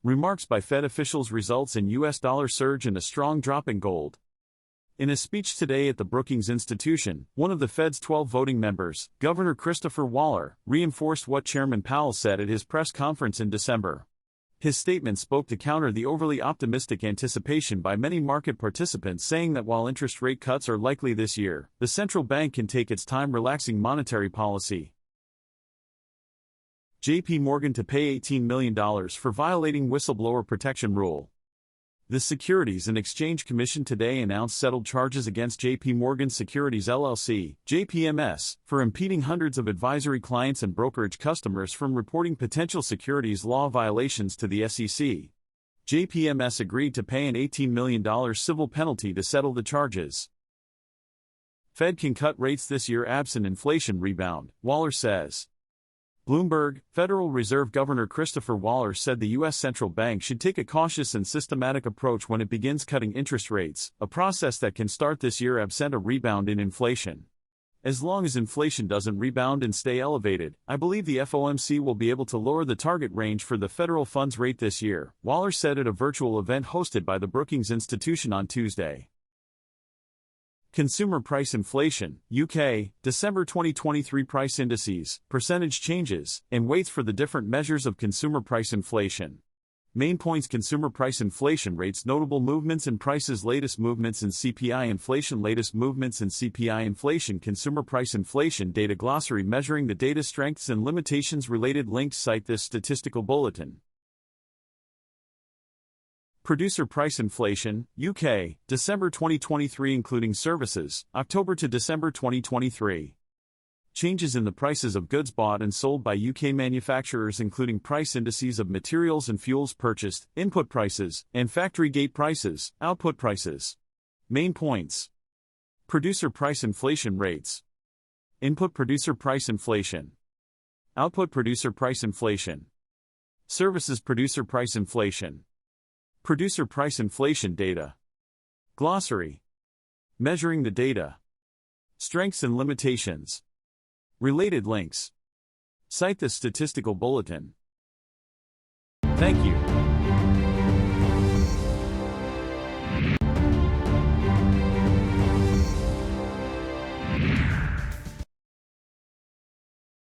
Remarks by Fed officials results in U.S. dollar surge and a strong drop in gold. In a speech today at the Brookings Institution, one of the Fed's 12 voting members, Governor Christopher Waller, reinforced what Chairman Powell said at his press conference in December. His statement spoke to counter the overly optimistic anticipation by many market participants, saying that while interest rate cuts are likely this year, the central bank can take its time relaxing monetary policy. JP Morgan to pay $18 million for violating whistleblower protection rule. The Securities and Exchange Commission today announced settled charges against JP Morgan Securities LLC, JPMS, for impeding hundreds of advisory clients and brokerage customers from reporting potential securities law violations to the SEC. JPMS agreed to pay an $18 million civil penalty to settle the charges. Fed can cut rates this year absent inflation rebound, Waller says. Bloomberg, Federal Reserve Governor Christopher Waller said the U.S. Central Bank should take a cautious and systematic approach when it begins cutting interest rates, a process that can start this year absent a rebound in inflation. As long as inflation doesn't rebound and stay elevated, I believe the FOMC will be able to lower the target range for the federal funds rate this year, Waller said at a virtual event hosted by the Brookings Institution on Tuesday. Consumer Price Inflation, UK, December 2023 price indices, percentage changes, and weights for the different measures of consumer price inflation. Main points: consumer price inflation rates, notable movements in prices, latest movements in CPI inflation, latest movements in CPI inflation, consumer price inflation data glossary measuring the data strengths and limitations related links cite this statistical bulletin. Producer Price Inflation, UK, December 2023 including services, October to December 2023. Changes in the prices of goods bought and sold by UK manufacturers including price indices of materials and fuels purchased, input prices, and factory gate prices, output prices. Main points. Producer price inflation rates. Input producer price inflation. Output producer price inflation. Services producer price inflation. Producer price inflation data. Glossary. Measuring the data. Strengths and limitations. Related links. Cite the statistical bulletin. Thank you.